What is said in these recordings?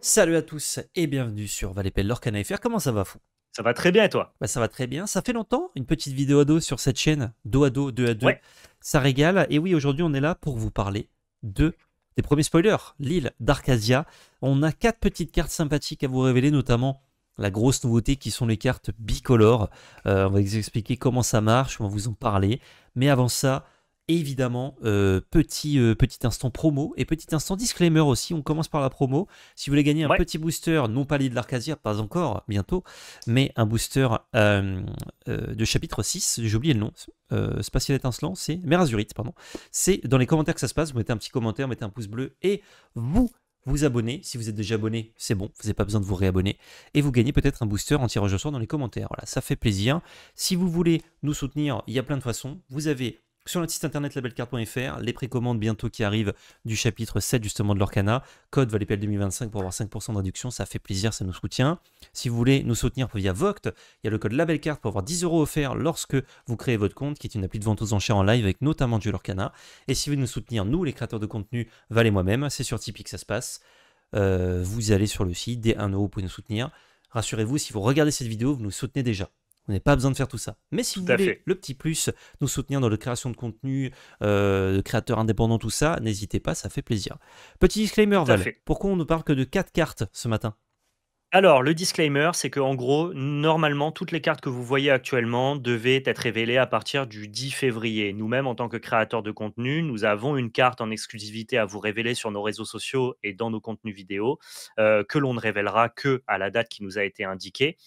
Salut à tous et bienvenue sur Valépel Lorcana FR. Comment ça va, fou? Ça va très bien et toi? Ça va très bien. Ça fait longtemps, une petite vidéo à dos sur cette chaîne, dos à dos, 2 à 2. Ouais, Ça régale. Et oui, aujourd'hui, on est là pour vous parler des premiers spoilers, l'île d'Arcasia. On a 4 petites cartes sympathiques à vous révéler, notamment la grosse nouveauté qui sont les cartes bicolores. On va vous expliquer comment ça marche, on va vous en parler. Mais avant ça, évidemment, petit instant promo et petit instant disclaimer aussi. On commence par la promo. Si vous voulez gagner un ouais, petit booster, non pas l'île d'Arcasia, pas encore, bientôt, mais un booster de chapitre 6, j'ai oublié le nom, Spatial Étincelant, c'est Merazurite, pardon. C'est dans les commentaires que ça se passe, vous mettez un petit commentaire, mettez un pouce bleu et vous abonnez. Si vous êtes déjà abonné, c'est bon, vous n'avez pas besoin de vous réabonner. Et vous gagnez peut-être un booster en tirage au sort dans les commentaires. Voilà, ça fait plaisir. Si vous voulez nous soutenir, il y a plein de façons. Vous avez sur notre site internet labelcard.fr, les précommandes bientôt qui arrivent du chapitre 7 justement de l'Orcana. Code VALEPL 2025 pour avoir 5% de réduction, ça fait plaisir, ça nous soutient. Si vous voulez nous soutenir via Voct, il y a le code labelcard pour avoir 10 € offerts lorsque vous créez votre compte, qui est une appli de vente aux enchères en live avec notamment du l'Orcana. Et si vous voulez nous soutenir, nous les créateurs de contenu, Val et moi-même, c'est sur Tipeee que ça se passe. Vous allez sur le site, dès 1 €, vous pouvez nous soutenir. Rassurez-vous, si vous regardez cette vidéo, vous nous soutenez déjà. Vous n'avez pas besoin de faire tout ça. Mais si tout vous à voulez fait. le petit plus, nous soutenir dans la création de contenu, de créateurs indépendants, tout ça, n'hésitez pas, ça fait plaisir. Petit disclaimer, Tout à Val. fait. Pourquoi on ne parle que de 4 cartes ce matin? Alors, le disclaimer, c'est que en gros, normalement, toutes les cartes que vous voyez actuellement devaient être révélées à partir du 10 février. Nous-mêmes, en tant que créateurs de contenu, nous avons une carte en exclusivité à vous révéler sur nos réseaux sociaux et dans nos contenus vidéo, que l'on ne révélera que à la date qui nous a été indiquée.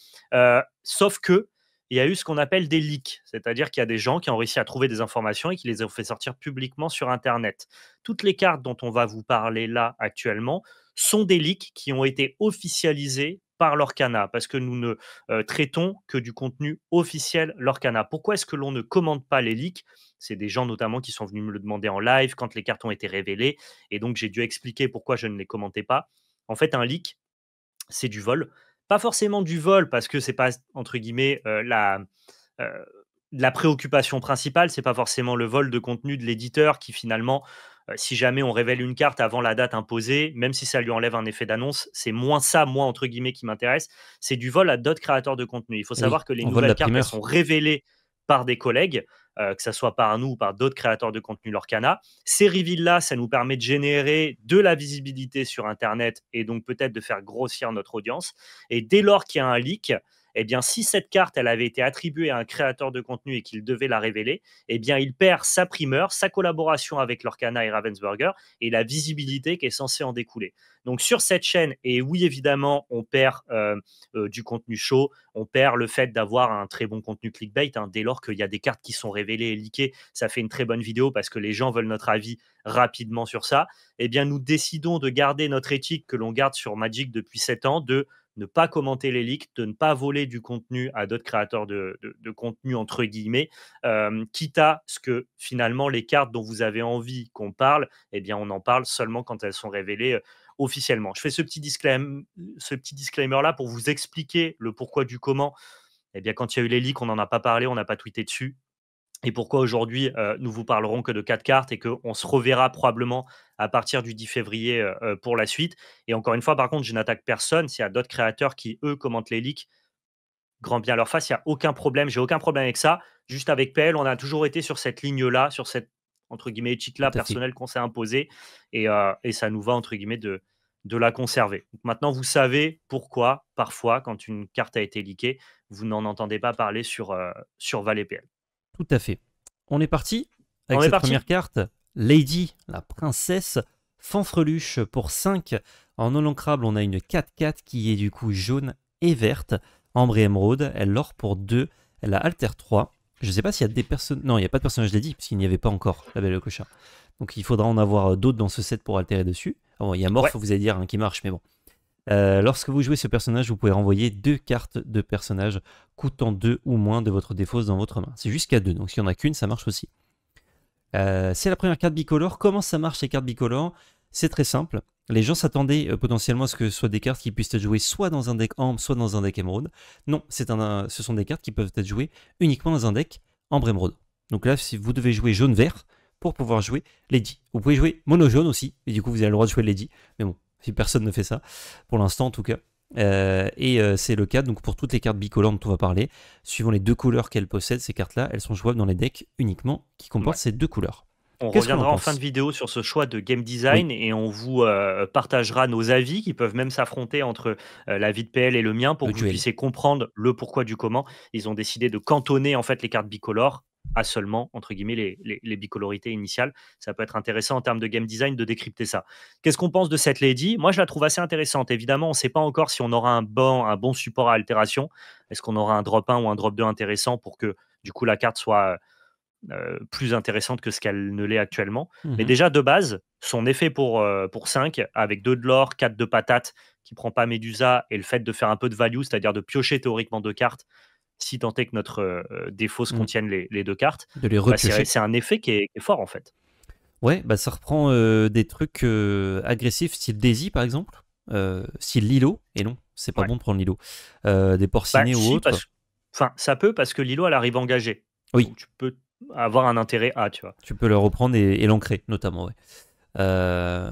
Sauf que il y a eu ce qu'on appelle des leaks, c'est-à-dire qu'il y a des gens qui ont réussi à trouver des informations et qui les ont fait sortir publiquement sur Internet. Toutes les cartes dont on va vous parler là actuellement sont des leaks qui ont été officialisés par l'Orcana, parce que nous ne traitons que du contenu officiel l'Orcana. Pourquoi est-ce que l'on ne commande pas les leaks? C'est des gens notamment qui sont venus me le demander en live quand les cartes ont été révélées, et donc j'ai dû expliquer pourquoi je ne les commentais pas. En fait, un leak, c'est du vol. Pas forcément du vol, parce que c'est pas, entre guillemets, euh, la préoccupation principale, c'est pas forcément le vol de contenu de l'éditeur qui finalement, si jamais on révèle une carte avant la date imposée, même si ça lui enlève un effet d'annonce, c'est moins ça, moi, entre guillemets, qui m'intéresse. C'est du vol à d'autres créateurs de contenu. Il faut Oui, savoir que les on vole la nouvelles cartes, elles sont primeur. révélées par des collègues, que ce soit par nous ou par d'autres créateurs de contenu Lorcana. Ces reveals-là, ça nous permet de générer de la visibilité sur Internet et donc peut-être de faire grossir notre audience. Et dès lors qu'il y a un leak, eh bien, si cette carte elle avait été attribuée à un créateur de contenu et qu'il devait la révéler, eh bien, il perd sa primeur, sa collaboration avec Lorcana et Ravensburger et la visibilité qui est censée en découler. Donc, sur cette chaîne, et oui, évidemment, on perd du contenu chaud, on perd le fait d'avoir un très bon contenu clickbait. Hein, dès lors qu'il y a des cartes qui sont révélées et leakées, ça fait une très bonne vidéo parce que les gens veulent notre avis rapidement sur ça. Eh bien, nous décidons de garder notre éthique que l'on garde sur Magic depuis 7 ans, de ne pas commenter les leaks, de ne pas voler du contenu à d'autres créateurs de contenu, entre guillemets, quitte à ce que finalement les cartes dont vous avez envie qu'on parle, eh bien on en parle seulement quand elles sont révélées officiellement. Je fais ce petit disclaimer-là pour vous expliquer le pourquoi du comment. Eh bien, quand il y a eu les leaks, on n'en a pas parlé, on n'a pas tweeté dessus. Et pourquoi aujourd'hui, nous vous parlerons que de 4 cartes et qu'on se reverra probablement à partir du 10 février pour la suite. Et encore une fois, par contre, je n'attaque personne. S'il y a d'autres créateurs qui, eux, commentent les leaks, grand bien leur face, il n'y a aucun problème. J'ai aucun problème avec ça. Juste avec PL, on a toujours été sur cette ligne-là, sur cette, entre guillemets, éthique-là Tout à fait. personnelle qu'on s'est imposée. Et ça nous va, entre guillemets, de la conserver. Donc maintenant, vous savez pourquoi, parfois, quand une carte a été leakée, vous n'en entendez pas parler sur Val et PL. Tout à fait. On est parti avec On est cette première parti? carte. Lady, la princesse, fanfreluche pour 5. En holoncrable, on a une 4-4 qui est du coup jaune et verte. Ambre et émeraude. Elle l'or pour 2. Elle a alter 3. Je ne sais pas s'il y a des personnes. Non, il n'y a pas de personnage Lady, puisqu'il n'y avait pas encore la Belle et le Clochard. Donc il faudra en avoir d'autres dans ce set pour altérer dessus. Bon, il y a Ouais. Morph, vous allez dire, hein, qui marche, mais bon. Lorsque vous jouez ce personnage, vous pouvez renvoyer 2 cartes de personnage coûtant 2 ou moins de votre défausse dans votre main. C'est jusqu'à 2, donc s'il n'y en a qu'une, ça marche aussi. C'est la première carte bicolore. Comment ça marche ces cartes bicolores? C'est très simple. Les gens s'attendaient potentiellement à ce que ce soit des cartes qui puissent être jouées soit dans un deck ambre, soit dans un deck émeraude. Non, ce sont des cartes qui peuvent être jouées uniquement dans un deck ambre émeraude. Donc là, si vous devez jouer jaune-vert pour pouvoir jouer Lady. Vous pouvez jouer mono jaune aussi, et du coup vous avez le droit de jouer Lady. Mais bon, si personne ne fait ça, pour l'instant en tout cas. C'est le cas donc pour toutes les cartes bicolores dont on va parler. Suivant les deux couleurs qu'elles possèdent, ces cartes-là, elles sont jouables dans les decks uniquement qui comportent Ouais. ces deux couleurs. On Qu'est-ce qu'on en reviendra en fin de pense? vidéo sur ce choix de game Oui, design et on vous partagera nos avis qui peuvent même s'affronter entre l'avis de PL et le mien pour le que vous duel. puissiez comprendre le pourquoi du comment. Ils ont décidé de cantonner en fait les cartes bicolores à seulement entre guillemets les bicolorités initiales. Ça peut être intéressant en termes de game design de décrypter ça. Qu'est-ce qu'on pense de cette Lady? Moi, je la trouve assez intéressante. Évidemment, on ne sait pas encore si on aura un bon support à altération. Est-ce qu'on aura un drop 1 ou un drop 2 intéressant pour que du coup la carte soit plus intéressante que ce qu'elle ne l'est actuellement. Mais Mhm. déjà, de base, son effet pour 5, avec 2 de l'or, 4 de patate, qui prend pas Médusa, et le fait de faire un peu de value, c'est-à-dire de piocher théoriquement 2 cartes, si tant est que notre défausse Mm. contienne les 2 cartes, De les bah, repiocher. c'est un effet qui est fort en fait. Ouais, bah ça reprend des trucs agressifs, style Daisy par exemple, style Lilo, et non, c'est pas Ouais. bon de prendre Lilo. Des Bah, porcinés ou si, autres. enfin, ça peut parce que Lilo, elle arrive engagée. Oui, Donc tu peux avoir un intérêt A, tu vois. tu peux le reprendre et l'ancrer notamment, ouais. Euh,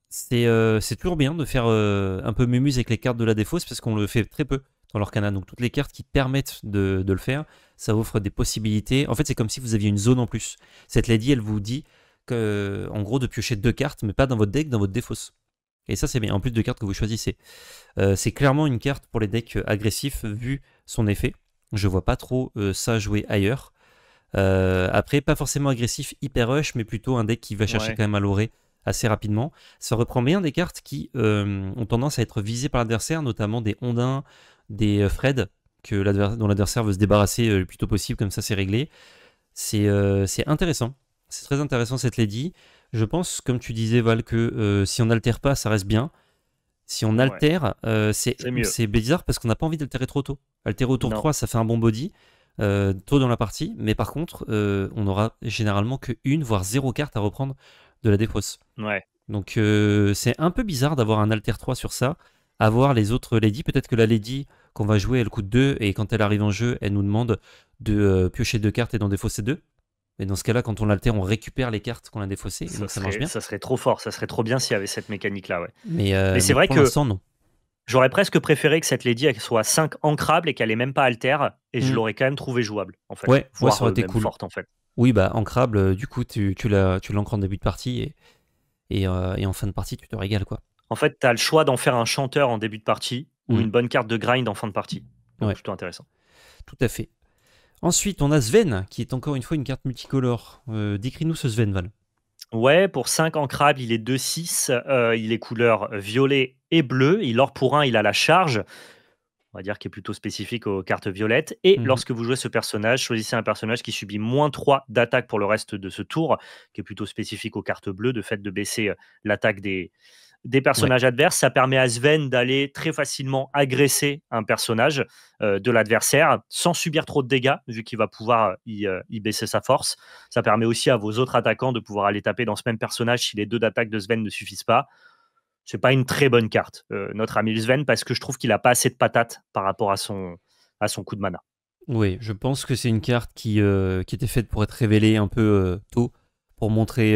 c'est toujours bien de faire un peu mémuse avec les cartes de la défausse parce qu'on le fait très peu dans l'Orcana. Donc toutes les cartes qui permettent de le faire, ça offre des possibilités. En fait, c'est comme si vous aviez une zone en plus. Cette lady, elle vous dit que, en gros, de piocher deux cartes, mais pas dans votre deck, dans votre défausse. Et ça, c'est bien. En plus de cartes que vous choisissez. C'est clairement une carte pour les decks agressifs vu son effet. Je vois pas trop ça jouer ailleurs. Après, pas forcément agressif, hyper rush, mais plutôt un deck qui va chercher Ouais. quand même à l'aurer assez rapidement. Ça reprend bien des cartes qui ont tendance à être visées par l'adversaire, notamment des Ondins, des Fred, dont l'adversaire veut se débarrasser le plus tôt possible, comme ça c'est réglé. C'est intéressant. C'est très intéressant cette Lady. Je pense, comme tu disais Val, que si on n'altère pas, ça reste bien. Si on Ouais. altère, C'est mieux. c'est bizarre parce qu'on n'a pas envie d'altérer trop tôt. Altérer au tour Non. 3, ça fait un bon body tôt dans la partie, mais par contre, on aura généralement que une, voire zéro carte à reprendre de la défausse. Ouais. Donc c'est un peu bizarre d'avoir un alter 3 sur ça, avoir les autres ladies. Peut-être que la lady qu'on va jouer, elle coûte 2 et quand elle arrive en jeu, elle nous demande de piocher 2 cartes et d'en défausser 2. Et dans ce cas-là, quand on l'altère, on récupère les cartes qu'on a défaussées, et donc ça marche bien. Ça serait trop fort, ça serait trop bien s'il y avait cette mécanique-là, ouais. Mais c'est Mais vrai pour que l'instant, non. j'aurais presque préféré que cette Lady elle soit 5 ancrable et qu'elle ait même pas alter, et je Mm. l'aurais quand même trouvée jouable, en fait. Ouais, ça Voire aurait été même cool. forte, en fait. Oui, bah, ancrable, du coup, tu l'ancres en début de partie et en fin de partie, tu te régales, quoi. En fait, tu as le choix d'en faire un chanteur en début de partie ou Mm. une bonne carte de grind en fin de partie. Donc Ouais, plutôt intéressant. tout à fait. Ensuite, on a Sven, qui est encore une fois une carte multicolore. Décris-nous ce Sven, Val. Ouais, pour 5 ancrables, il est 2/6, il est couleur violet et bleu. Il or pour 1, il a la charge, on va dire qui est plutôt spécifique aux cartes violettes. Et Mhm. lorsque vous jouez ce personnage, choisissez un personnage qui subit -3 d'attaque pour le reste de ce tour, qui est plutôt spécifique aux cartes bleues, de fait de baisser l'attaque des Ouais. personnages adverses. Ça permet à Sven d'aller très facilement agresser un personnage de l'adversaire sans subir trop de dégâts, vu qu'il va pouvoir y baisser sa force. Ça permet aussi à vos autres attaquants de pouvoir aller taper dans ce même personnage si les 2 d'attaque de Sven ne suffisent pas. C'est pas une très bonne carte, notre ami Sven, parce que je trouve qu'il a pas assez de patates par rapport à son coup de mana. Oui, je pense que c'est une carte qui était faite pour être révélée un peu tôt, pour montrer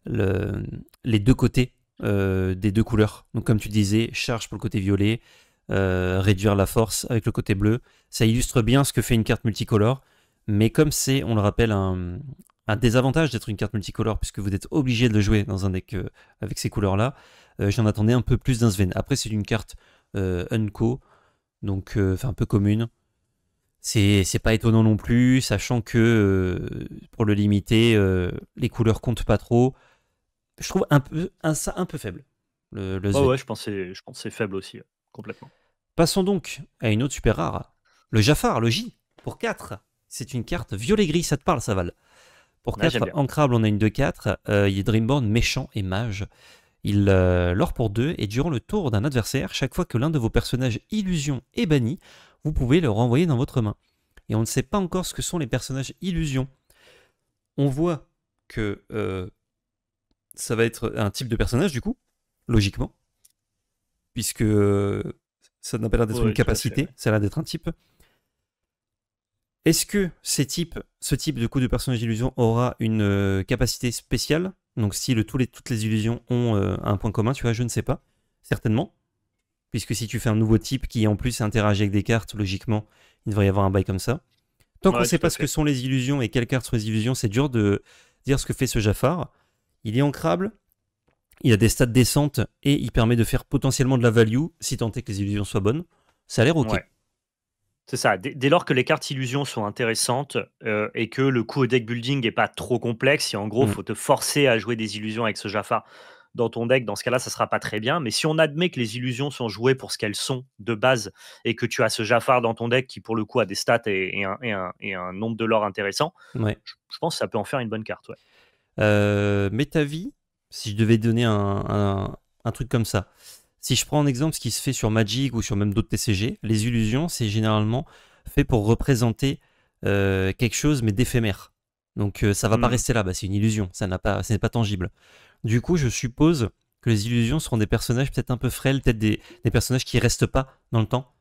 le- les deux côtés des deux couleurs. Donc, comme tu disais, charge pour le côté violet, réduire la force avec le côté bleu. Ça illustre bien ce que fait une carte multicolore. Mais comme c'est, on le rappelle, un désavantage d'être une carte multicolore, puisque vous êtes obligé de le jouer dans un deck avec ces couleurs-là, j'en attendais un peu plus d'un Sven. Après, c'est une carte unco, donc un peu commune. C'est pas étonnant non plus, sachant que pour le limiter, les couleurs comptent pas trop. Je trouve ça un peu faible, le Ouais, Sven. ouais, je pense que c'est faible aussi, complètement. Passons donc à une autre super rare, le Jafar, le J, pour 4. C'est une carte violet-gris, ça te parle, ça Val. Pour Ouais, j'aime 4, bien. ancrable, on a une 2-4. Il est Dreamborn, méchant et mage. Il l'or pour 2, et durant le tour d'un adversaire, chaque fois que l'un de vos personnages illusion est banni, vous pouvez le renvoyer dans votre main. Et on ne sait pas encore ce que sont les personnages illusions. On voit que ça va être un type de personnage, du coup, logiquement, puisque ça n'a pas l'air d'être une Ouais, tout à fait, capacité, ouais. ça a l'air d'être un type. Est-ce que ce type de coup de personnage illusion aura une capacité spéciale Donc si toutes les illusions ont un point commun, tu vois, je ne sais pas. Certainement. Puisque si tu fais un nouveau type qui en plus interagit avec des cartes, logiquement, il devrait y avoir un bail comme ça. Tant qu'on ne Ouais, sait tout pas à ce que fait. sont les illusions et quelles cartes sont les illusions, c'est dur de dire ce que fait ce Jafar. Il est ancrable, il a des stats décentes et il permet de faire potentiellement de la value si tant est que les illusions soient bonnes. Ça a l'air ok. Ouais. C'est ça. Dès lors que les cartes illusions sont intéressantes et que le coût au deck building n'est pas trop complexe, et en gros, Mm. faut te forcer à jouer des illusions avec ce Jafar dans ton deck, dans ce cas-là, ça sera pas très bien. Mais si on admet que les illusions sont jouées pour ce qu'elles sont de base et que tu as ce Jafar dans ton deck qui, pour le coup, a des stats et un nombre de l'or intéressant, Ouais. je pense que ça peut en faire une bonne carte. Ouais. Metavi, si je devais donner un truc comme ça. Si je prends un exemple, ce qui se fait sur Magic ou sur même d'autres TCG, les illusions, c'est généralement fait pour représenter quelque chose, mais d'éphémère. Donc ça va pas Hmm. rester là, bah, c'est une illusion, ça n'est pas tangible. Du coup, je suppose que les illusions seront des personnages peut-être un peu frêles, peut-être des personnages qui restent pas dans le temps.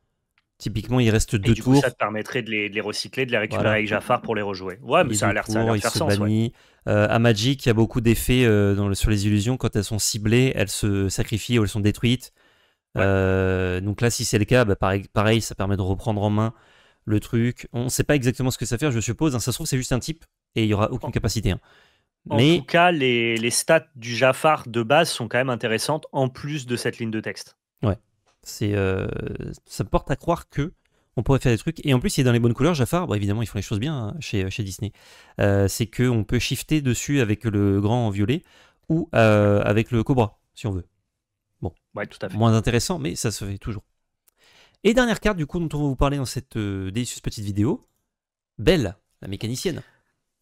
Typiquement, il reste Et deux du coup, ça te tours, permettrait de les recycler, de les récupérer voilà, avec Jafar pour les rejouer. Ouais, mais les deux ça a l'air tours, de il faire se sens, ouais. bannit. À Magic, il y a beaucoup d'effets sur les illusions. Quand elles sont ciblées, elles se sacrifient ou elles sont détruites. Ouais. Donc là, si c'est le cas, bah, pareil, ça permet de reprendre en main le truc. On ne sait pas exactement ce que ça fait, je suppose. Hein. Ça se trouve, c'est juste un type et il n'y aura aucune capacité. Hein. En tout Mais cas, les stats du Jafar de base sont quand même intéressantes en plus de cette ligne de texte. ouais, ça me porte à croire que on pourrait faire des trucs. Et en plus, il est dans les bonnes couleurs, Jafar. Bon, évidemment, ils font les choses bien hein, chez Disney. C'est qu'on peut shifter dessus avec le grand en violet ou Ouais, avec le cobra, si on veut. Bon, ouais, tout à fait. moins intéressant, mais ça se fait toujours. Et dernière carte, du coup, dont on va vous parler dans cette délicieuse petite vidéo, Belle, la mécanicienne.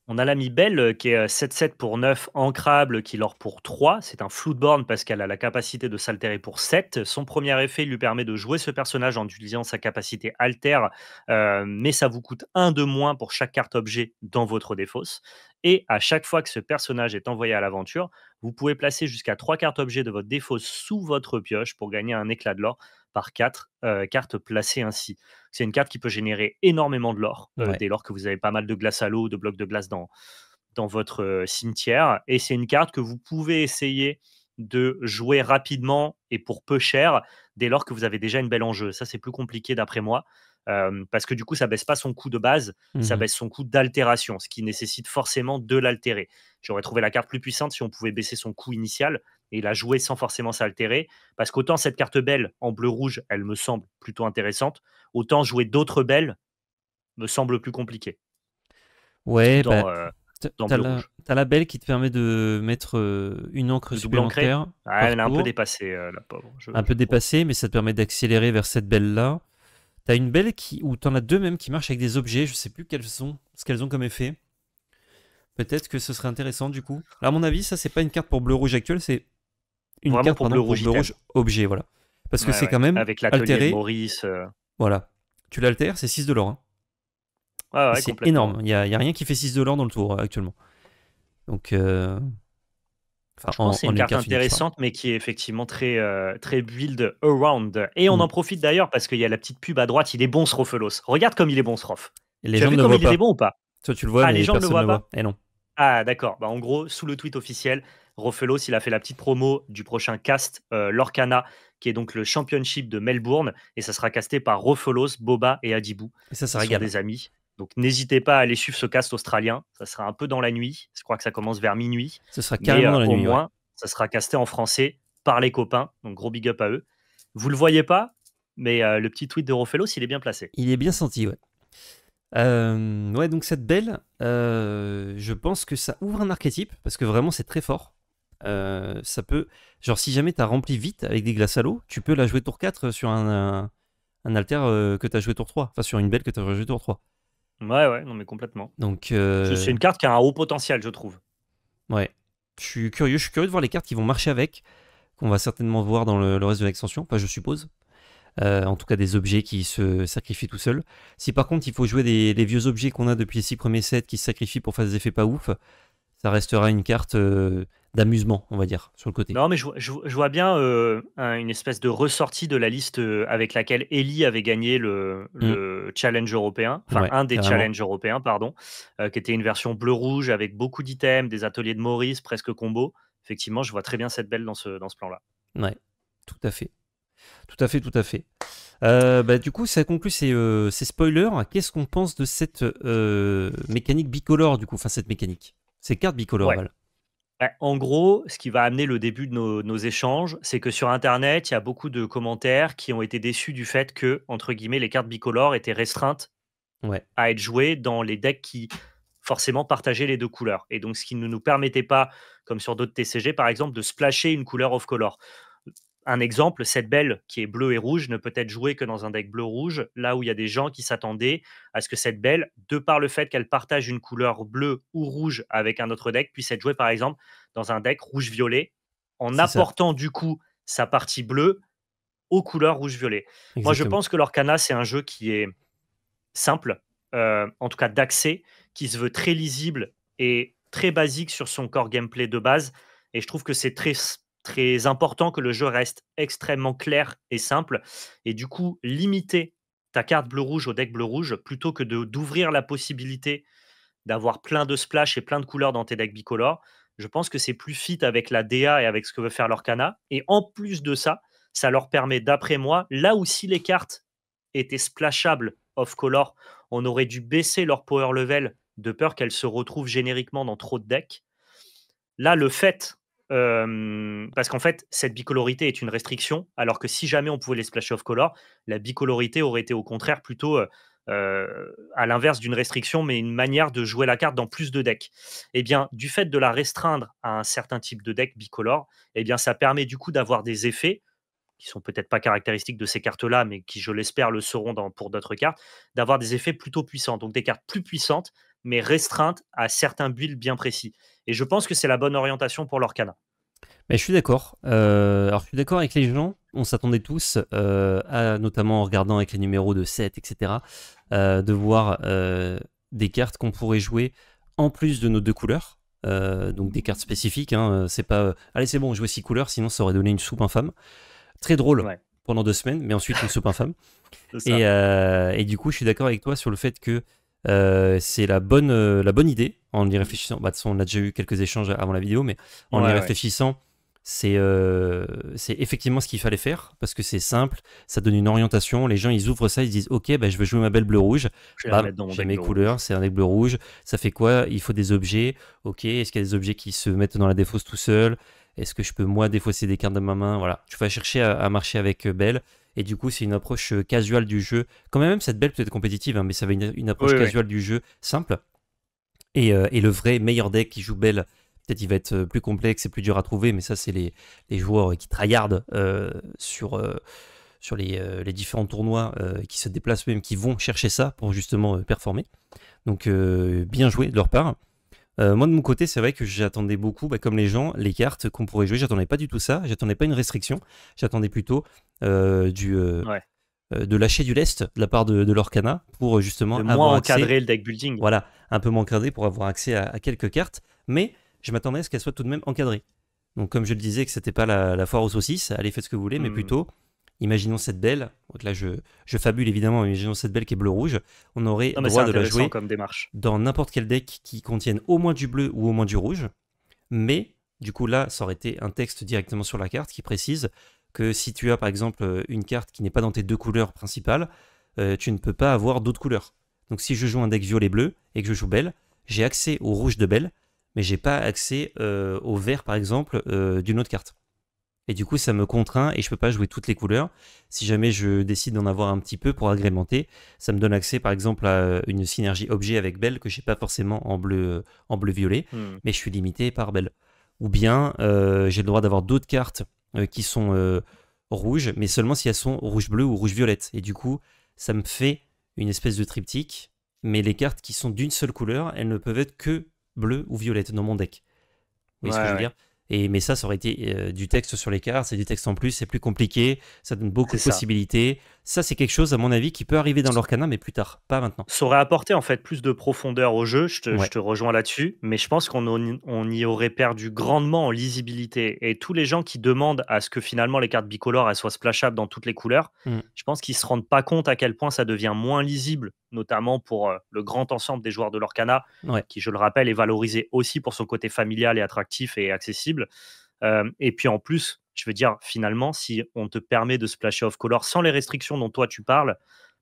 On a l'ami Belle qui est 7-7 pour 9, ancrable, qui lord pour 3. C'est un floodborn parce qu'elle a la capacité de s'altérer pour 7. Son premier effet lui permet de jouer ce personnage en utilisant sa capacité alter, mais ça vous coûte 1 de moins pour chaque carte objet dans votre défausse. Et à chaque fois que ce personnage est envoyé à l'aventure, vous pouvez placer jusqu'à 3 cartes objets de votre défausse sous votre pioche pour gagner un éclat de l'or par 4 cartes placées ainsi. C'est une carte qui peut générer énormément de l'or Ouais. dès lors que vous avez pas mal de glace à l'eau, de blocs de glace dans votre cimetière. Et c'est une carte que vous pouvez essayer de jouer rapidement et pour peu cher dès lors que vous avez déjà une belle en jeu. Ça, c'est plus compliqué d'après moi. Parce que du coup, ça baisse pas son coût de base, ça Mhm. baisse son coût d'altération, ce qui nécessite forcément de l'altérer. J'aurais trouvé la carte plus puissante si on pouvait baisser son coût initial et la jouer sans forcément s'altérer. Parce qu'autant cette carte belle en bleu-rouge, elle me semble plutôt intéressante, autant jouer d'autres belles me semble plus compliqué Ouais, bah, dans, dans bleu-rouge. t'as la belle qui te permet de mettre une encre De double ancré. supplémentaire Ah, par elle est un peu tour. dépassée, la pauvre, Un peu je trouve. dépassée, mais ça te permet d'accélérer vers cette belle-là. T'as une belle ou t'en as deux même qui marchent avec des objets, je sais plus ce qu'elles ont comme effet. Peut-être que ce serait intéressant du coup. Alors, à mon avis, ça c'est pas une carte pour bleu-rouge actuel, c'est une Vraiment carte pour pardon, pour bleu-rouge item. bleu-rouge objet, voilà. Parce que Ouais, c'est ouais. quand même Avec l'atelier de altéré, Maurice. voilà. Tu l'altères, c'est 6 de l'or. Hein. Ouais, Et ouais, c'est complètement. énorme, y a rien qui fait 6 de l'or dans le tour actuellement. Donc, enfin, Je pense que c'est en une une carte carte unique, je parle. intéressante, mais qui est effectivement très, très build around. Et on Mm. en profite d'ailleurs parce qu'il y a la petite pub à droite. Il est bon ce Rofelos. Regarde comme il est bon ce Rof. Et les Tu as gens vu ne le comme voient il était pas. bon ou pas? Toi, tu le vois, Ah, les mais gens ne le personne ne voient le pas? voit. Eh non. Ah, d'accord. Bah, en gros, sous le tweet officiel, Rofelos, il a fait la petite promo du prochain cast Lorcana, qui est donc le championship de Melbourne. Et ça sera casté par Rofelos, Boba et Adibou, Et ça qui sont régale. des amis. Donc n'hésitez pas à aller suivre ce cast australien. Ça sera un peu dans la nuit. Je crois que ça commence vers minuit. Ce sera Mais carrément dans la au nuit, ouais. moins, ça sera casté en français par les copains. Donc gros big up à eux. Vous le voyez pas, mais le petit tweet de Rofelos, il est bien placé. Il est bien senti, ouais. Ouais, donc cette belle, je pense que ça ouvre un archétype, parce que vraiment c'est très fort. Ça peut. Genre, si jamais t'as rempli vite avec des glaces à l'eau, tu peux la jouer tour 4 sur un alter que t'as joué tour 3. Enfin, sur une belle que t'as joué tour 3. Ouais, ouais, non mais complètement. Donc, C'est une carte qui a un haut potentiel, je trouve. ouais. Je suis curieux de voir les cartes qui vont marcher avec, qu'on va certainement voir dans le reste de l'extension. Enfin, je suppose. En tout cas, des objets qui se sacrifient tout seuls. Si par contre, il faut jouer les vieux objets qu'on a depuis les 6 premiers sets qui se sacrifient pour faire des effets pas ouf, Ça restera une carte d'amusement, on va dire, sur le côté. Non, mais je vois bien une espèce de ressortie de la liste avec laquelle Ellie avait gagné Mm. le challenge européen, enfin Ouais, un des carrément. challenges européens, pardon, qui était une version bleu-rouge avec beaucoup d'items, des ateliers de Maurice, presque combo. Effectivement, je vois très bien cette belle dans ce plan-là. Ouais, tout à fait. Tout à fait, tout à fait. Bah, du coup, ça conclut ces spoilers. Qu'est-ce qu'on pense de cette mécanique bicolore, du coup, enfin cette mécanique, ces cartes bicolores, Ouais. Val. Ouais, en gros, ce qui va amener le début de nos échanges, c'est que sur Internet, il y a beaucoup de commentaires qui ont été déçus du fait que, entre guillemets, les cartes bicolores étaient restreintes Ouais, à être jouées dans les decks qui forcément partageaient les deux couleurs. Et donc, ce qui ne nous permettait pas, comme sur d'autres TCG par exemple, de splasher une couleur off-color. Un exemple, cette belle qui est bleue et rouge ne peut être jouée que dans un deck bleu-rouge, là où il y a des gens qui s'attendaient à ce que cette belle, de par le fait qu'elle partage une couleur bleue ou rouge avec un autre deck, puisse être jouée par exemple dans un deck rouge-violet, en c'est ça, apportant du coup sa partie bleue aux couleurs rouge-violet. Moi, je exactement. pense que l'Orcana, c'est un jeu qui est simple, en tout cas d'accès, qui se veut très lisible et très basique sur son core gameplay de base. Et je trouve que c'est très important que le jeu reste extrêmement clair et simple. Et du coup, limiter ta carte bleu-rouge au deck bleu-rouge plutôt que d'ouvrir la possibilité d'avoir plein de splash et plein de couleurs dans tes decks bicolores. Je pense que c'est plus fit avec la DA et avec ce que veut faire l'Orcana. Et en plus de ça, ça leur permet, d'après moi, là où si les cartes étaient splashables off-color, on aurait dû baisser leur power level de peur qu'elles se retrouvent génériquement dans trop de decks. Là, le fait, parce qu'en fait, cette bicolorité est une restriction, alors que si jamais on pouvait les splash off color, la bicolorité aurait été au contraire plutôt à l'inverse d'une restriction, mais une manière de jouer la carte dans plus de decks. Eh bien, du fait de la restreindre à un certain type de deck bicolore, eh bien, ça permet du coup d'avoir des effets qui sont peut-être pas caractéristiques de ces cartes-là, mais qui, je l'espère, le seront pour d'autres cartes, d'avoir des effets plutôt puissants. Donc des cartes plus puissantes, mais restreintes à certains builds bien précis. Et je pense que c'est la bonne orientation pour l'Orcana. Mais je suis d'accord. Alors, je suis d'accord avec les gens. On s'attendait tous, notamment en regardant avec les numéros de 7, etc., de voir des cartes qu'on pourrait jouer en plus de nos deux couleurs. Donc des cartes spécifiques. Hein, c'est pas allez, c'est bon, on joue 6 couleurs, sinon ça aurait donné une soupe infâme. Très drôle Ouais, pendant 2 semaines, mais ensuite une soupe infâme. c'est ça. Et du coup, je suis d'accord avec toi sur le fait que c'est la bonne idée en y réfléchissant. Bah, de toute façon, on a déjà eu quelques échanges avant la vidéo, mais en y Ouais, ouais. réfléchissant, c'est effectivement ce qu'il fallait faire parce que c'est simple, ça donne une orientation. Les gens ils ouvrent ça, ils se disent ok, bah, je veux jouer ma belle bleu-rouge. Je vais la Bam, mettre dans mon j'ai deck mes bleu rouge. couleurs, c'est un deck bleu-rouge. Ça fait quoi? Il faut des objets. Ok, est-ce qu'il y a des objets qui se mettent dans la défausse tout seul? Est-ce que je peux moi défausser des cartes de ma main? Voilà, tu vas chercher à marcher avec Belle. Et du coup, c'est une approche casual du jeu. Quand même, cette Belle peut être compétitive, hein, mais ça va une approche Oui, oui. casual du jeu, simple. Et le vrai meilleur deck qui joue Belle, peut-être il va être plus complexe et plus dur à trouver, mais ça, c'est les joueurs qui tryhardent sur les différents tournois, qui se déplacent même, qui vont chercher ça pour justement performer. Donc, bien joué de leur part. Moi, de mon côté, c'est vrai que j'attendais beaucoup, bah, comme les gens, les cartes qu'on pourrait jouer. J'attendais pas du tout ça. J'attendais pas une restriction. J'attendais plutôt Ouais. de lâcher du lest de la part de l'Orcana pour justement De moins avoir accès, encadrer le deck building. voilà, un peu moins encadré pour avoir accès à quelques cartes. Mais je m'attendais à ce qu'elle soit tout de même encadrée. Donc, comme je le disais, que c'était pas la foire aux saucisses, allez, faites ce que vous voulez, mais Hmm. plutôt, imaginons cette belle. Donc là, je fabule évidemment, mais imaginons cette belle qui est bleu-rouge. On aurait Non, mais c'est droit de la intéressant jouer comme démarche. dans n'importe quel deck qui contienne au moins du bleu ou au moins du rouge. Mais du coup, là, ça aurait été un texte directement sur la carte qui précise que si tu as par exemple une carte qui n'est pas dans tes deux couleurs principales, tu ne peux pas avoir d'autres couleurs. Donc si je joue un deck violet-bleu et que je joue Belle, j'ai accès au rouge de Belle, mais j'ai pas accès au vert par exemple d'une autre carte. Et du coup, ça me contraint et je peux pas jouer toutes les couleurs. Si jamais je décide d'en avoir un petit peu pour agrémenter, ça me donne accès par exemple à une synergie objet avec Belle que j'ai pas forcément en bleu violet, Hmm. mais je suis limité par Belle. Ou bien j'ai le droit d'avoir d'autres cartes qui sont rouges, mais seulement si elles sont rouge-bleu ou rouge-violette. Et du coup, ça me fait une espèce de triptyque, mais les cartes qui sont d'une seule couleur, elles ne peuvent être que bleu ou violette dans mon deck. Vous Ouais, voyez ce que je veux ouais. dire? Mais ça aurait été du texte sur les cartes, c'est du texte en plus, c'est plus compliqué, ça donne beaucoup C'est de ça. possibilités, Ça, c'est quelque chose, à mon avis, qui peut arriver dans l'Orcana, mais plus tard, pas maintenant. Ça aurait apporté en fait plus de profondeur au jeu, je Ouais. te rejoins là-dessus, mais je pense on y aurait perdu grandement en lisibilité. Et tous les gens qui demandent à ce que finalement les cartes bicolores elles soient splashables dans toutes les couleurs, Mm. je pense qu'ils se rendent pas compte à quel point ça devient moins lisible, notamment pour le grand ensemble des joueurs de l'Orcana, Ouais. qui, je le rappelle, est valorisé aussi pour son côté familial et attractif et accessible. Et puis en plus, je veux dire, finalement, si on te permet de splasher off color sans les restrictions dont toi tu parles,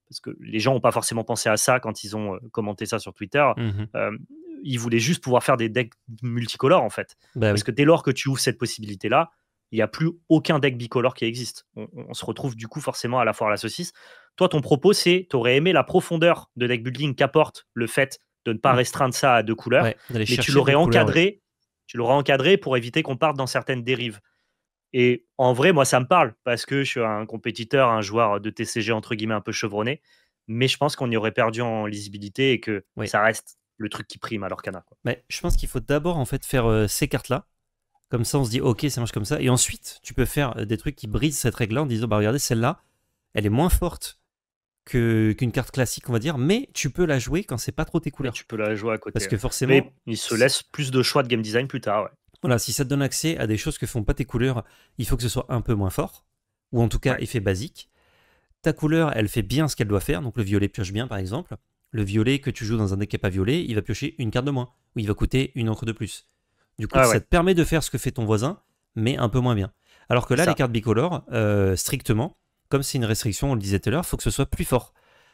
parce que les gens n'ont pas forcément pensé à ça quand ils ont commenté ça sur Twitter. Mhm. Euh, Ils voulaient juste pouvoir faire des decks multicolores en fait. Bah Parce oui. que dès lors que tu ouvres cette possibilité-là, il n'y a plus aucun deck bicolore qui existe. On se retrouve du coup forcément à la foire à la saucisse. Toi, ton propos, c'est tu aurais aimé la profondeur de deck building qu'apporte le fait de ne pas Mm. restreindre ça à 2 couleurs, Ouais, d'aller mais tu chercher l'aurais d'autres couleurs, ouais. encadré, tu l'aurais encadré pour éviter qu'on parte dans certaines dérives. Et en vrai, moi, ça me parle parce que je suis un compétiteur, un joueur de TCG entre guillemets un peu chevronné. Mais je pense qu'on y aurait perdu en lisibilité et que Oui. ça reste le truc qui prime à l'Orcana, quoi. Mais je pense qu'il faut d'abord en fait faire ces cartes-là. Comme ça, on se dit, ok, ça marche comme ça. Et ensuite, tu peux faire des trucs qui brisent cette règle-là en disant, bah regardez, celle-là, elle est moins forte qu'une carte classique, on va dire, mais tu peux la jouer quand c'est pas trop tes Mais couleurs. tu peux la jouer à côté. Parce que Mais forcément, il se laisse plus de choix de game design plus tard. Ouais. voilà, si ça te donne accès à des choses que font pas tes couleurs, il faut que ce soit un peu moins fort, ou en tout cas Ouais. effet basique. Ta couleur, elle fait bien ce qu'elle doit faire, donc le violet pioche bien par exemple. Le violet que tu joues dans un deck qui n'est pas violet, il va piocher une carte de moins, ou il va coûter une encre de plus. Du coup, Ah ça ouais, te permet de faire ce que fait ton voisin, mais un peu moins bien. Alors que là, ça. les cartes bicolores, strictement, comme c'est une restriction, on le disait tout à l'heure, il faut que ce soit plus fort.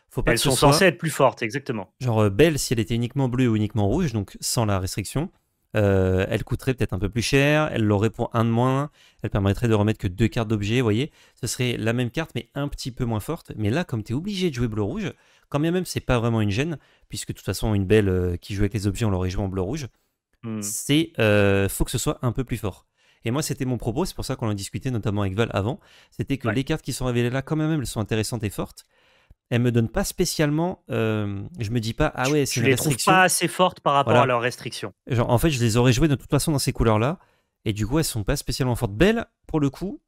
Faut pas Elles que ce sont soit censées être plus fortes, exactement. genre belle si elle était uniquement bleue ou uniquement rouge, donc sans la restriction. Elle coûterait peut-être un peu plus cher, elle l'aurait pour un de moins, elle permettrait de remettre que 2 cartes d'objet, vous voyez. Ce serait la même carte mais un petit peu moins forte. Mais là, comme tu es obligé de jouer bleu-rouge, quand bien même c'est pas vraiment une gêne, puisque de toute façon une belle qui joue avec les objets, on l'aurait joué en bleu-rouge, Hmm. c'est faut que ce soit un peu plus fort. Et moi, c'était mon propos, c'est pour ça qu'on en discutait notamment avec Val avant, c'était que Ouais. les cartes qui sont révélées là, quand même, elles sont intéressantes et fortes. Elles me donnent pas spécialement, je me dis pas, ah ouais, c'est Tu une les trouves restriction. pas assez fortes par rapport à Voilà. leurs restrictions. Genre, en fait, je les aurais jouées de toute façon dans ces couleurs-là. Et du coup, elles sont pas spécialement fortes. Belle, pour le coup,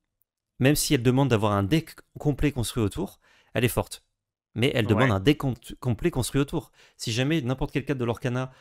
même si elle demande d'avoir un deck complet construit autour, elle est forte. Mais elle demande Ouais. un deck complet construit autour. Si jamais n'importe quel cadre de l'Orcana,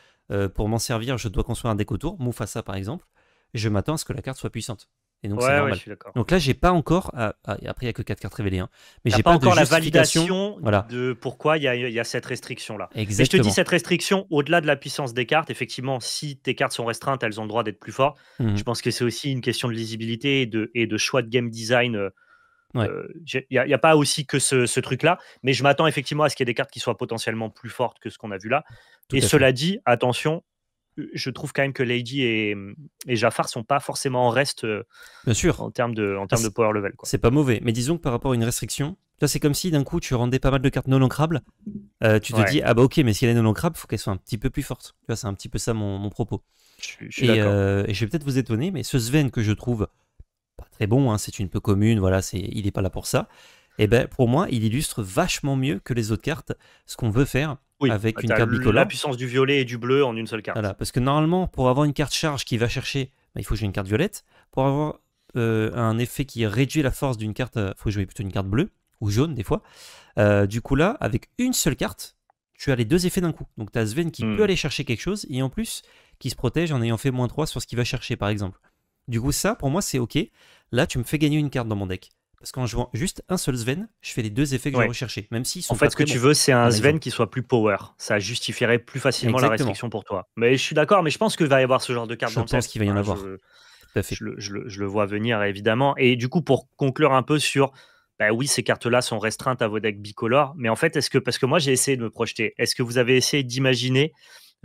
pour m'en servir, je dois construire un deck autour, Mufasa par exemple, je m'attends à ce que la carte soit puissante. Et donc c'est Ouais, je normal. suis d'accord. Donc là, j'ai pas encore. Après, il n'y a que 4 cartes révélées. Hein, mais T'as j'ai pas pas de encore la justification. validation Voilà, de pourquoi il y a cette restriction-là. Mais je te dis, exactement. cette restriction, au-delà de la puissance des cartes, effectivement, si tes cartes sont restreintes, elles ont le droit d'être plus fortes. Je Mhm. pense que c'est aussi une question de lisibilité et de choix de game design. Ouais, Il n'y a pas aussi que ce truc-là, mais je m'attends effectivement à ce qu'il y ait des cartes qui soient potentiellement plus fortes que ce qu'on a vu là. tout Et à fait. cela dit, attention, je trouve quand même que Lady et Jafar sont pas forcément en reste Bien sûr. en Ah, termes de power level, quoi. c'est pas mauvais, mais disons que par rapport à une restriction, là c'est comme si d'un coup tu rendais pas mal de cartes non ancrables, tu te Ouais, dis ah bah ok, mais si elle est non ancrable, faut qu'elle soit un petit peu plus forte. Tu vois, c'est un petit peu ça mon propos. je suis d'accord. Et je vais peut-être vous étonner, mais ce Sven que je trouve pas très bon, hein, c'est une peu commune, voilà, il est pas là pour ça. Et ben pour moi, il illustre vachement mieux que les autres cartes ce qu'on veut faire Oui, avec une tu as carte la bicolore. puissance du violet et du bleu en une seule carte. Voilà, parce que normalement, pour avoir une carte charge qui va chercher, bah, il faut jouer une carte violette. Pour avoir un effet qui réduit la force d'une carte, il faut jouer plutôt une carte bleue ou jaune des fois. Du coup là, avec une seule carte, tu as les deux effets d'un coup. Donc tu as Sven qui peut Hmm. aller chercher quelque chose et en plus qui se protège en ayant fait -3 sur ce qu'il va chercher par exemple. Du coup ça, pour moi, c'est ok. Là, tu me fais gagner une carte dans mon deck. Parce qu'en jouant juste un seul Sven, je fais les deux effets que j'ai Ouais. recherchés, même s'ils En sont fait, pas ce que très tu bons, veux, c'est un par Sven exemple. qui soit plus power. Ça justifierait plus facilement la Exactement. restriction pour toi. Mais je suis d'accord, mais je pense qu'il va y avoir ce genre de carte Je dans le pense set. qu'il va y en Hein, avoir. Tout à fait. je le vois venir, évidemment. Et du coup, pour conclure un peu sur, bah oui, ces cartes-là sont restreintes à vos decks bicolores, mais en fait, parce que moi, j'ai essayé de me projeter, est-ce que vous avez essayé d'imaginer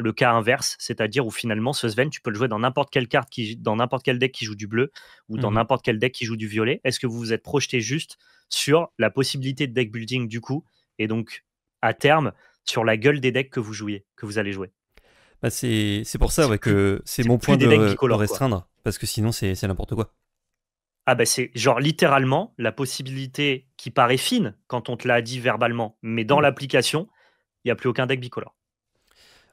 le cas inverse, c'est-à-dire où finalement, ce Sven, tu peux le jouer dans n'importe quelle carte, dans n'importe quel deck qui joue du bleu, ou dans Mhm. n'importe quel deck qui joue du violet. Est-ce que vous vous êtes projeté juste sur la possibilité de deck building du coup, et donc, à terme, sur la gueule des decks que vous jouiez, que vous allez jouer? Bah, c'est pour ça ouais, que c'est C'est mon plus point des decks de bicolores, quoi. restreindre, parce que sinon c'est n'importe quoi. Ah bah c'est genre littéralement la possibilité qui paraît fine quand on te l'a dit verbalement, mais dans Mm. l'application, il y a plus aucun deck bicolore.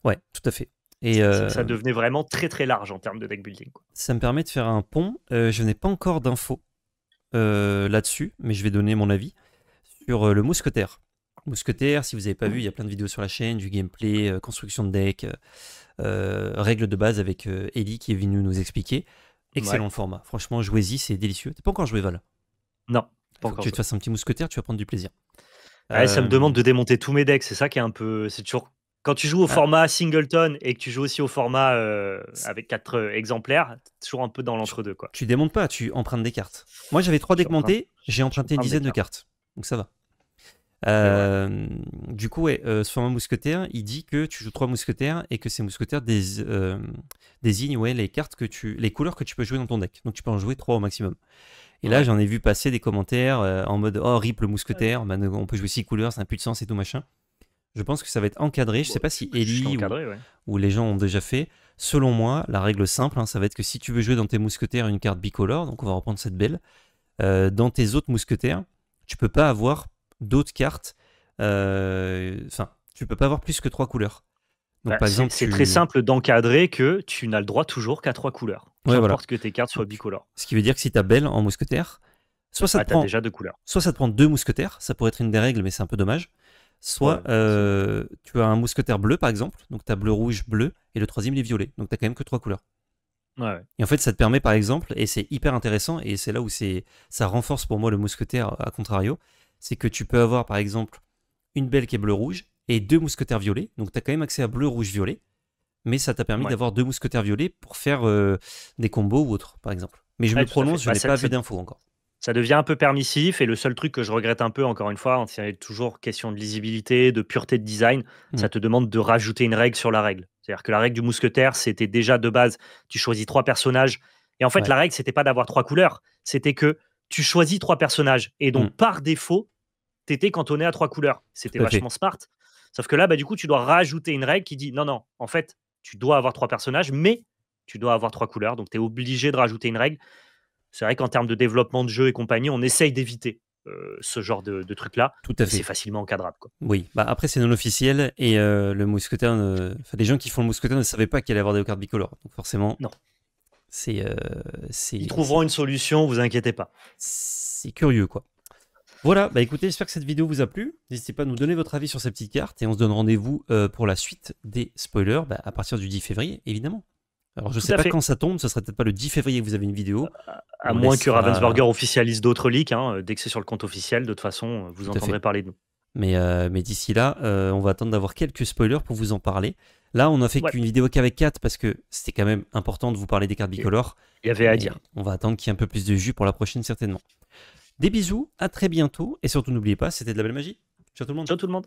Ouais, tout à fait. Et Ça devenait vraiment très très large en termes de deck building, quoi. ça me permet de faire un pont. Je n'ai pas encore d'infos là-dessus, mais je vais donner mon avis. sur le mousquetaire. Mousquetaire, si vous n'avez pas vu, il y a plein de vidéos sur la chaîne, du gameplay, construction de deck, règles de base avec Ellie qui est venu nous expliquer. Excellent format. Franchement, jouez-y, c'est délicieux. T'as pas encore joué, Val? Non, pas Faut encore. que tu te fasses un petit mousquetaire, tu vas prendre du plaisir. Ouais, ça me demande de démonter tous mes decks, c'est ça qui est un peu. C'est toujours. Quand tu joues au format singleton et que tu joues aussi au format avec 4 exemplaires, c'est toujours un peu dans l'entre-deux, quoi. Tu démontes pas, tu empruntes des cartes. Moi, j'avais 3 decks montés, j'ai emprunté une dizaine de cartes. Donc ça va. Du coup, ce format mousquetaire, il dit que tu joues 3 mousquetaires et que ces mousquetaires désignent les cartes les couleurs que tu peux jouer dans ton deck. Donc tu peux en jouer 3 au maximum. Et là, j'en ai vu passer des commentaires en mode oh, rip le mousquetaire, on peut jouer 6 couleurs, ça n'a plus de sens et tout machin. Je pense que ça va être encadré. Je sais pas si Ellie ou les gens ont déjà fait. Selon moi, la règle simple, ça va être que si tu veux jouer dans tes mousquetaires une carte bicolore, donc on va reprendre cette belle, dans tes autres mousquetaires, tu peux pas avoir d'autres cartes. Enfin, tu peux pas avoir plus que 3 couleurs. Donc, par exemple, c'est très simple d'encadrer que tu n'as le droit toujours qu'à 3 couleurs. Qu'importe que tes cartes soient bicolores. Ce qui veut dire que si tu as belle en mousquetaire, soit ça te prend déjà 2 couleurs. Soit ça te prend 2 mousquetaires, ça pourrait être une des règles, mais c'est un peu dommage. Soit tu as un mousquetaire bleu par exemple, donc tu as bleu, rouge, bleu, et le troisième il est violet, donc tu as quand même que 3 couleurs. Et en fait ça te permet par exemple, et c'est hyper intéressant, et c'est là où ça renforce pour moi le mousquetaire à contrario, c'est que tu peux avoir par exemple une belle qui est bleu-rouge, et 2 mousquetaires violets, donc tu as quand même accès à bleu, rouge, violet, mais ça t'a permis d'avoir 2 mousquetaires violets pour faire des combos ou autre par exemple. Mais je me prononce, je n'ai pas vu d'infos encore. Ça devient un peu permissif et le seul truc que je regrette un peu, encore une fois, c'est toujours question de lisibilité, de pureté de design, ça te demande de rajouter une règle sur la règle. C'est-à-dire que la règle du mousquetaire, c'était déjà de base, tu choisis 3 personnages. Et en fait, la règle, c'était pas d'avoir 3 couleurs, c'était que tu choisis 3 personnages. Et donc, par défaut, tu étais cantonné à 3 couleurs. C'était vachement smart. Sauf que là, du coup, tu dois rajouter une règle qui dit non, en fait, tu dois avoir 3 personnages, mais tu dois avoir 3 couleurs. Donc, tu es obligé de rajouter une règle. C'est vrai qu'en termes de développement de jeu et compagnie, on essaye d'éviter ce genre de trucs-là. Tout à fait. C'est facilement encadrable, quoi. Oui, après c'est non officiel et le mousquetaire, les gens qui font le mousquetaire ne savaient pas qu'il allait y avoir des cartes bicolores. Donc forcément, non. Ils trouveront une solution, vous inquiétez pas. C'est curieux, quoi. Voilà, écoutez, j'espère que cette vidéo vous a plu. N'hésitez pas à nous donner votre avis sur ces petites cartes et on se donne rendez-vous pour la suite des spoilers à partir du 10 février, évidemment. Alors je sais pas quand ça tombe, ce serait peut-être pas le 10 février que vous avez une vidéo. À moins que Ravensburger officialise d'autres leaks, dès que c'est sur le compte officiel, de toute façon, vous entendrez parler de nous. Mais d'ici là, on va attendre d'avoir quelques spoilers pour vous en parler. Là, on a fait qu'une vidéo qu'avec 4 parce que c'était quand même important de vous parler des cartes bicolores. Il y avait à dire. On va attendre qu'il y ait un peu plus de jus pour la prochaine, certainement. Des bisous, à très bientôt, et surtout n'oubliez pas, c'était de la belle magie. Ciao tout le monde. Ciao tout le monde.